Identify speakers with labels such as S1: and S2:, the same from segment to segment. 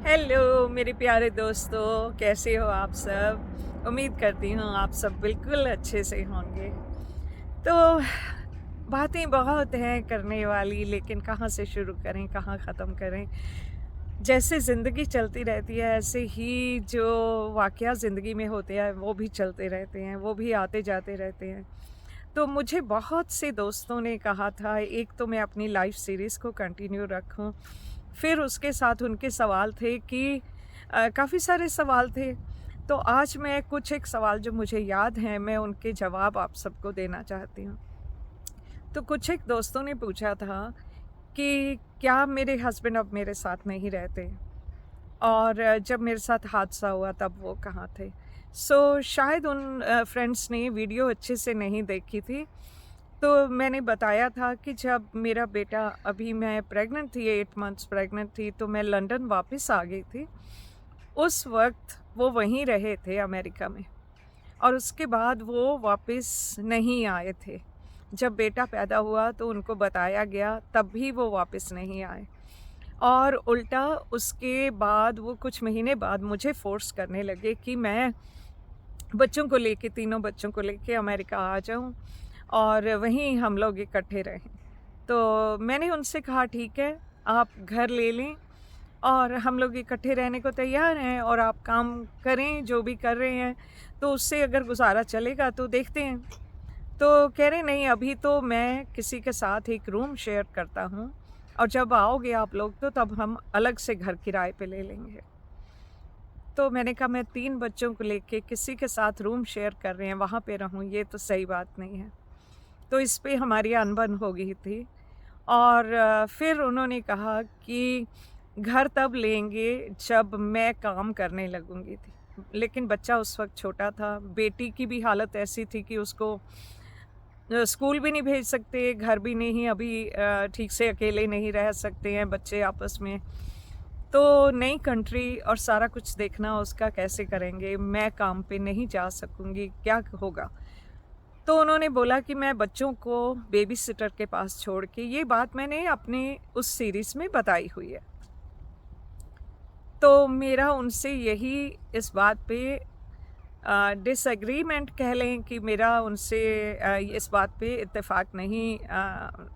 S1: Hello मेरे प्यारे दोस्तों, कैसे हो आप सब। उम्मीद करती हूँ आप सब बिल्कुल अच्छे से होंगे। तो बातें बहुत हैं करने वाली, लेकिन कहाँ से शुरू करें, कहाँ ख़त्म करें। जैसे ज़िंदगी चलती रहती है, ऐसे ही जो वाक़या ज़िंदगी में होते हैं वो भी चलते रहते हैं, वो भी आते जाते रहते हैं। तो मुझे बहुत से दोस्तों ने कहा था, एक तो मैं अपनी लाइफ सीरीज़ को कंटिन्यू रखूं, फिर उसके साथ उनके सवाल थे कि काफ़ी सारे सवाल थे। तो आज मैं कुछ एक सवाल जो मुझे याद हैं, मैं उनके जवाब आप सबको देना चाहती हूँ। तो कुछ एक दोस्तों ने पूछा था कि क्या मेरे हस्बैंड अब मेरे साथ नहीं रहते, और जब मेरे साथ हादसा हुआ तब वो कहाँ थे। शायद उन फ्रेंड्स ने वीडियो अच्छे से नहीं देखी थी। तो मैंने बताया था कि जब मेरा बेटा, अभी मैं प्रेग्नेंट थी, 8 मंथ्स प्रेग्नेंट थी, तो मैं लंदन वापस आ गई थी। उस वक़्त वो वहीं रहे थे अमेरिका में, और उसके बाद वो वापस नहीं आए थे। जब बेटा पैदा हुआ तो उनको बताया गया, तब भी वो वापस नहीं आए, और उल्टा उसके बाद वो कुछ महीने बाद मुझे फ़ोर्स करने लगे कि मैं बच्चों को लेके, तीनों बच्चों को लेके अमेरिका आ जाऊँ और वहीं हम लोग इकट्ठे रहें। तो मैंने उनसे कहा, ठीक है, आप घर ले लें और हम लोग इकट्ठे रहने को तैयार हैं, और आप काम करें जो भी कर रहे हैं, तो उससे अगर गुज़ारा चलेगा तो देखते हैं। तो कह रहे, नहीं, अभी तो मैं किसी के साथ एक रूम शेयर करता हूँ, और जब आओगे आप लोग तो तब हम अलग से घर किराए पे ले लेंगे। तो मैंने कहा, मैं 3 बच्चों को लेके किसी के साथ रूम शेयर कर रहे हैं, वहाँ पे रहूँ, ये तो सही बात नहीं है। तो इस पे हमारी अनबन हो गई थी, और फिर उन्होंने कहा कि घर तब लेंगे जब मैं काम करने लगूँगी थी। लेकिन बच्चा उस वक़्त छोटा था, बेटी की भी हालत ऐसी थी कि उसको स्कूल भी नहीं भेज सकते, घर भी नहीं, अभी ठीक से अकेले नहीं रह सकते हैं बच्चे आपस में। तो नई कंट्री और सारा कुछ देखना उसका, कैसे करेंगे? मैं काम पे नहीं जा सकूँगी, क्या होगा? तो उन्होंने बोला कि मैं बच्चों को बेबी सिटर के पास छोड़ के, ये बात मैंने अपने उस सीरीज़ में बताई हुई है। तो मेरा उनसे यही इस बात पे डिसएग्रीमेंट कह लें कि मेरा उनसे इस बात पे इत्तेफ़ाक नहीं,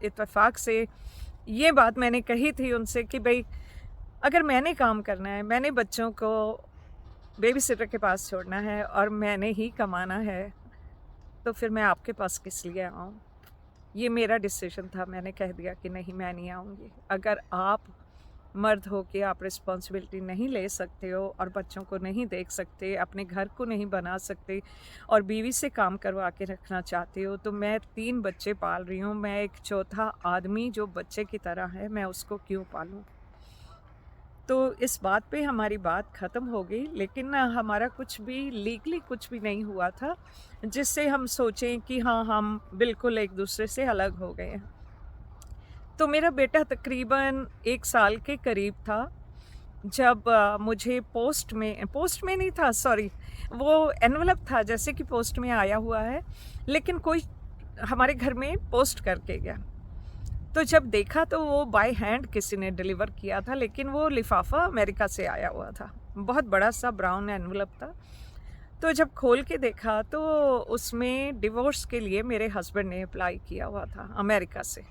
S1: इत्तेफ़ाक से ये बात मैंने कही थी उनसे कि भई, अगर मैंने काम करना है, मैंने बच्चों को बेबी सिटर के पास छोड़ना है और मैंने ही कमाना है, तो फिर मैं आपके पास किस लिए आऊँ? ये मेरा डिसीजन था, मैंने कह दिया कि नहीं, मैं नहीं आऊँगी। अगर आप मर्द हो के आप रिस्पॉन्सिबिलिटी नहीं ले सकते हो और बच्चों को नहीं देख सकते, अपने घर को नहीं बना सकते, और बीवी से काम करवा के रखना चाहते हो, तो मैं 3 बच्चे पाल रही हूँ, मैं एक चौथा आदमी जो बच्चे की तरह है, मैं उसको क्यों पालूँ? तो इस बात पे हमारी बात ख़त्म हो गई, लेकिन ना हमारा कुछ भी लीगली कुछ भी नहीं हुआ था, जिससे हम सोचें कि हाँ, हम बिल्कुल एक-दूसरे से अलग हो गए हैं। तो मेरा बेटा तकरीबन 1 साल के करीब था, जब मुझे पोस्ट में नहीं था, सॉरी, वो एनवेलप था, जैसे कि पोस्ट में आया हुआ है, लेकिन कोई हमारे घर में पोस्ट करके गया। तो जब देखा तो वो बाय हैंड किसी ने डिलीवर किया था, लेकिन वो लिफ़ाफ़ा अमेरिका से आया हुआ था। बहुत बड़ा-सा ब्राउन एनवेलप था। तो जब खोल के देखा तो उसमें डिवोर्स के लिए मेरे हस्बैंड ने अप्लाई किया हुआ था अमेरिका से।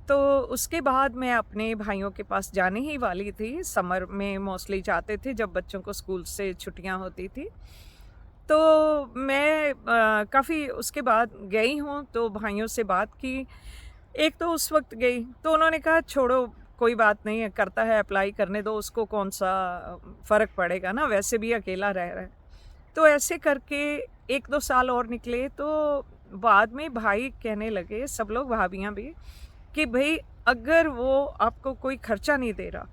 S1: तो उसके बाद मैं अपने भाइयों के पास जाने ही वाली थी, समर में मोस्टली जाते थे जब बच्चों को स्कूल से छुट्टियां होती थी। तो मैं काफ़ी उसके बाद गई हूँ, तो भाइयों से बात की। एक तो उस वक़्त गई, तो उन्होंने कहा, छोड़ो, कोई बात नहीं है, करता है, अप्लाई करने दो उसको, कौन-सा फ़र्क पड़ेगा ना, वैसे भी अकेला रह रहा है। तो ऐसे करके 1-2 साल और निकले, तो बाद में भाई कहने लगे, सब लोग, भाभियाँ भी, कि भई, अगर वो आपको कोई खर्चा नहीं दे रहा,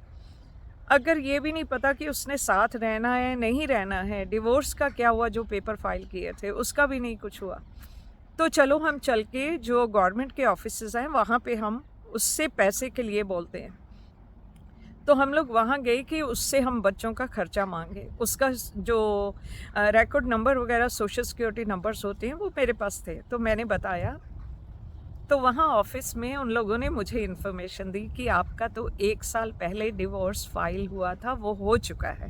S1: अगर ये भी नहीं पता कि उसने साथ रहना है, नहीं रहना है, डिवोर्स का क्या हुआ, जो पेपर फाइल किए थे, उसका भी नहीं कुछ हुआ, तो चलो हम चल के जो गवर्नमेंट के ऑफिसेज़ हैं, वहाँ पे हम उससे पैसे के लिए बोलते हैं। तो हम लोग वहाँ गए कि उससे हम बच्चों का खर्चा माँगे। उसका जो रिकॉर्ड नंबर वगैरह, सोशल सिक्योरिटी नंबर्स होते हैं, वो मेरे पास थे, तो मैंने बताया। तो वहाँ ऑफिस में उन लोगों ने मुझे इन्फॉर्मेशन दी कि आपका तो 1 साल पहले डिवोर्स फाइल हुआ था, वो हो चुका है।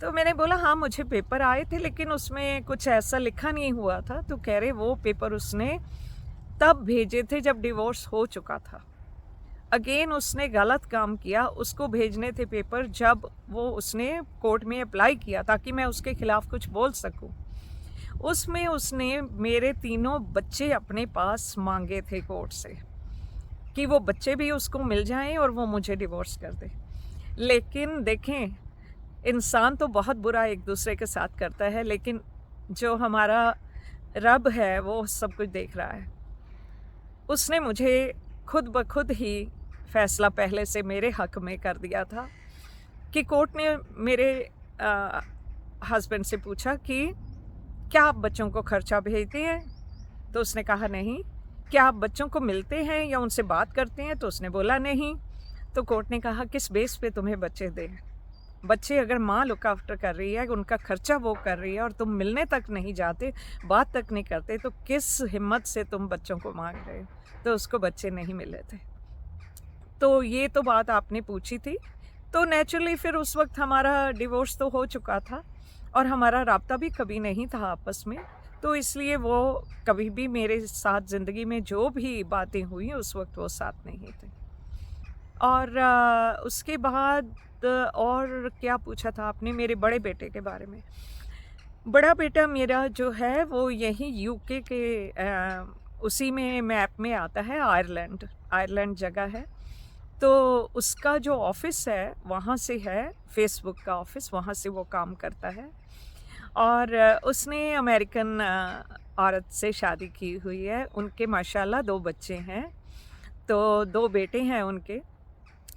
S1: तो मैंने बोला हाँ, मुझे पेपर आए थे लेकिन उसमें कुछ ऐसा लिखा नहीं हुआ था। तो कह रहे वो पेपर उसने तब भेजे थे जब डिवोर्स हो चुका था। अगेन उसने गलत काम किया, उसको भेजने थे पेपर जब वो उसने कोर्ट में अप्लाई किया ताकि मैं उसके खिलाफ कुछ बोल सकूं। उसमें उसने मेरे 3 बच्चे अपने पास मांगे थे कोर्ट से कि वो बच्चे भी उसको मिल जाएं और वो मुझे डिवोर्स कर दे। लेकिन देखें, इंसान तो बहुत बुरा एक दूसरे के साथ करता है, लेकिन जो हमारा रब है वो सब कुछ देख रहा है। उसने मुझे खुद ब खुद ही फैसला पहले से मेरे हक में कर दिया था कि कोर्ट ने मेरे हस्बैंड से पूछा कि क्या आप बच्चों को खर्चा भेजते हैं? तो उसने कहा नहीं। क्या आप बच्चों को मिलते हैं या उनसे बात करते हैं? तो उसने बोला नहीं। तो कोर्ट ने कहा किस बेस पे तुम्हें बच्चे दें? बच्चे अगर माँ लुक आफ्टर कर रही है, उनका खर्चा वो कर रही है और तुम मिलने तक नहीं जाते, बात तक नहीं करते, तो किस हिम्मत से तुम बच्चों को मांग रहे हो? तो उसको बच्चे नहीं मिले थे। तो ये तो बात आपने पूछी थी। तो नेचुरली फिर उस वक्त हमारा डिवोर्स तो हो चुका था और हमारा राब्ता भी कभी नहीं था आपस में। तो इसलिए वो कभी भी मेरे साथ ज़िंदगी में जो भी बातें हुई उस वक्त वो साथ नहीं थे। और उसके बाद और क्या पूछा था आपने मेरे बड़े बेटे के बारे में? बड़ा बेटा मेरा जो है वो यहीं यूके के उसी में मैप में आता है, आयरलैंड जगह है। तो उसका जो ऑफ़िस है वहाँ से है, फेसबुक का ऑफ़िस, वहाँ से वो काम करता है। और उसने अमेरिकन औरत से शादी की हुई है। उनके माशाल्लाह 2 बच्चे हैं, तो 2 बेटे हैं उनके।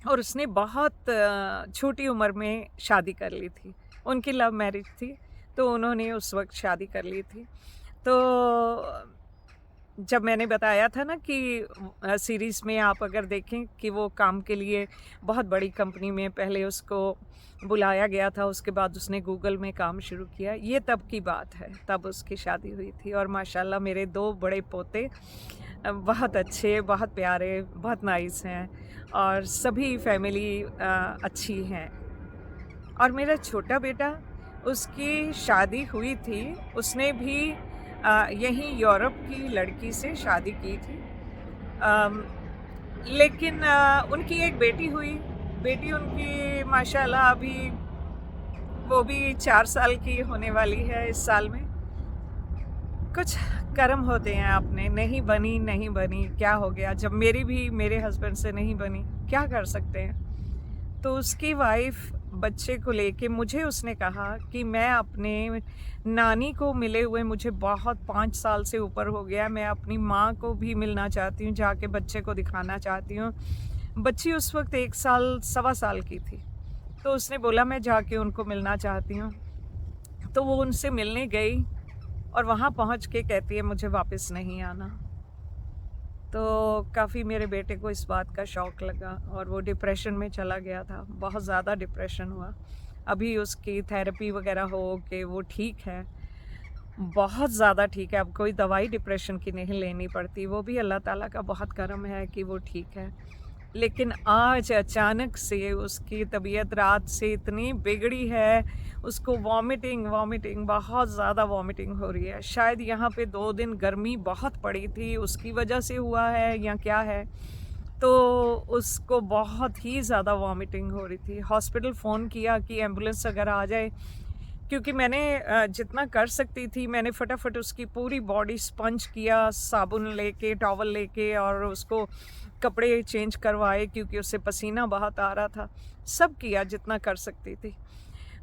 S1: और उसने बहुत छोटी उम्र में शादी कर ली थी। उनकी लव मैरिज थी, तो उन्होंने उस वक्त शादी कर ली थी। तो जब मैंने बताया था ना कि सीरीज़ में आप अगर देखें कि वो काम के लिए बहुत बड़ी कंपनी में पहले उसको बुलाया गया था, उसके बाद उसने गूगल में काम शुरू किया। ये तब की बात है, तब उसकी शादी हुई थी। और माशाल्लाह मेरे 2 बड़े पोते बहुत अच्छे, बहुत प्यारे, बहुत नाइस हैं और सभी फैमिली अच्छी हैं। और मेरा छोटा बेटा, उसकी शादी हुई थी, उसने भी यहीं यूरोप की लड़की से शादी की थी। अम, लेकिन उनकी एक बेटी हुई। बेटी उनकी माशाल्लाह अभी वो भी 4 साल की होने वाली है इस साल में। कुछ कर्म होते हैं अपने, नहीं बनी, क्या हो गया? जब मेरी भी मेरे हस्बैंड से नहीं बनी, क्या कर सकते हैं? तो उसकी वाइफ बच्चे को लेके मुझे उसने कहा कि मैं अपने नानी को मिले हुए मुझे बहुत 5 साल से ऊपर हो गया, मैं अपनी माँ को भी मिलना चाहती हूँ, जाके बच्चे को दिखाना चाहती हूँ। बच्ची उस वक्त 1 साल, सवा साल की थी। तो उसने बोला मैं जाके उनको मिलना चाहती हूँ। तो वो उनसे मिलने गई और वहाँ पहुँच के कहती है मुझे वापस नहीं आना। तो काफ़ी मेरे बेटे को इस बात का शौक लगा और वो डिप्रेशन में चला गया था, बहुत ज़्यादा डिप्रेशन हुआ। अभी उसकी थेरेपी वगैरह हो के वो ठीक है, बहुत ज़्यादा ठीक है। अब कोई दवाई डिप्रेशन की नहीं लेनी पड़ती, वो भी अल्लाह ताला का बहुत करम है कि वो ठीक है। लेकिन आज अचानक से उसकी तबीयत रात से इतनी बिगड़ी है, उसको वॉमिटिंग बहुत ज़्यादा वॉमिटिंग हो रही है। शायद यहाँ पे 2 दिन गर्मी बहुत पड़ी थी, उसकी वजह से हुआ है या क्या है, तो उसको बहुत ही ज़्यादा वॉमिटिंग हो रही थी। हॉस्पिटल फ़ोन किया कि एम्बुलेंस अगर आ जाए, क्योंकि मैंने जितना कर सकती थी मैंने फटाफट उसकी पूरी बॉडी स्पंज किया, साबुन लेके, टॉवल लेके, और उसको कपड़े चेंज करवाए क्योंकि उससे पसीना बहुत आ रहा था। सब किया जितना कर सकती थी,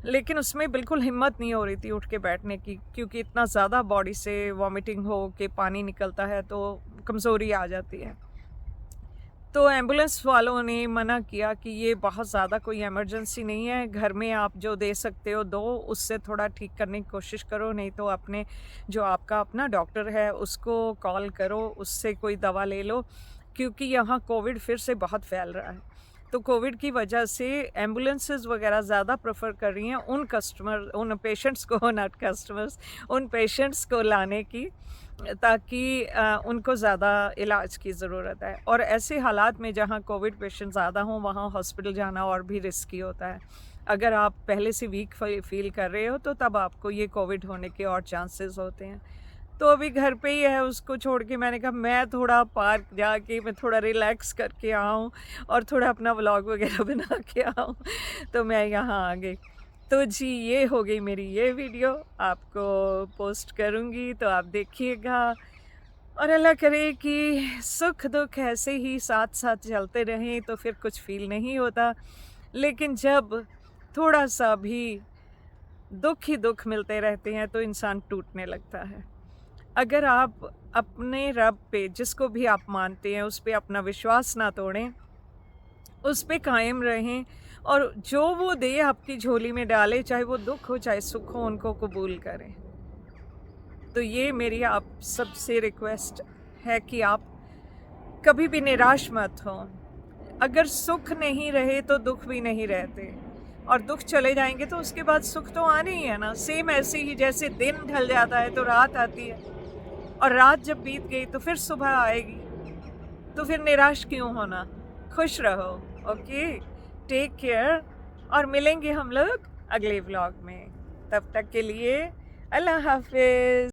S1: लेकिन उसमें बिल्कुल हिम्मत नहीं हो रही थी उठ के बैठने की, क्योंकि इतना ज़्यादा बॉडी से वॉमिटिंग हो के पानी निकलता है तो कमज़ोरी आ जाती है। तो एम्बुलेंस वालों ने मना किया कि ये बहुत ज़्यादा कोई इमरजेंसी नहीं है, घर में आप जो दे सकते हो दो, उससे थोड़ा ठीक करने की कोशिश करो, नहीं तो अपने जो आपका अपना डॉक्टर है उसको कॉल करो, उससे कोई दवा ले लो, क्योंकि यहाँ कोविड फिर से बहुत फैल रहा है। तो कोविड की वजह से एम्बुलेंसेस वगैरह ज़्यादा प्रेफर कर रही हैं उन पेशेंट्स को, नॉट कस्टमर्स, उन पेशेंट्स को लाने की ताकि उनको ज़्यादा इलाज की ज़रूरत है। और ऐसे हालात में जहाँ कोविड पेशेंट ज़्यादा हों वहाँ हॉस्पिटल जाना और भी रिस्की होता है। अगर आप पहले से वीक फील कर रहे हो तो तब आपको ये कोविड होने के और चांसेस होते हैं। तो अभी घर पे ही है, उसको छोड़ के मैंने कहा मैं थोड़ा पार्क जाके मैं थोड़ा रिलैक्स करके आऊँ और थोड़ा अपना व्लॉग वगैरह बना के आऊँ, तो मैं यहाँ आ गई। तो जी ये हो गई मेरी ये वीडियो, आपको पोस्ट करूँगी तो आप देखिएगा। और अल्लाह करे कि सुख दुख ऐसे ही साथ साथ चलते रहें तो फिर कुछ फील नहीं होता, लेकिन जब थोड़ा सा भी दुख ही दुख मिलते रहते हैं तो इंसान टूटने लगता है। अगर आप अपने रब पे, जिसको भी आप मानते हैं, उस पे अपना विश्वास ना तोड़ें, उस पे कायम रहें और जो वो दे आपकी झोली में डाले, चाहे वो दुख हो चाहे सुख हो, उनको कबूल करें। तो ये मेरी आप सबसे रिक्वेस्ट है कि आप कभी भी निराश मत हों। अगर सुख नहीं रहे तो दुख भी नहीं रहते, और दुख चले जाएंगे तो उसके बाद सुख तो आने ही है ना। सेम ऐसे ही जैसे दिन ढल जाता है तो रात आती है, और रात जब बीत गई तो फिर सुबह आएगी। तो फिर निराश क्यों होना, खुश रहो। ओके, टेक केयर, और मिलेंगे हम लोग अगले व्लॉग में। तब तक के लिए अल्लाह हाफिज।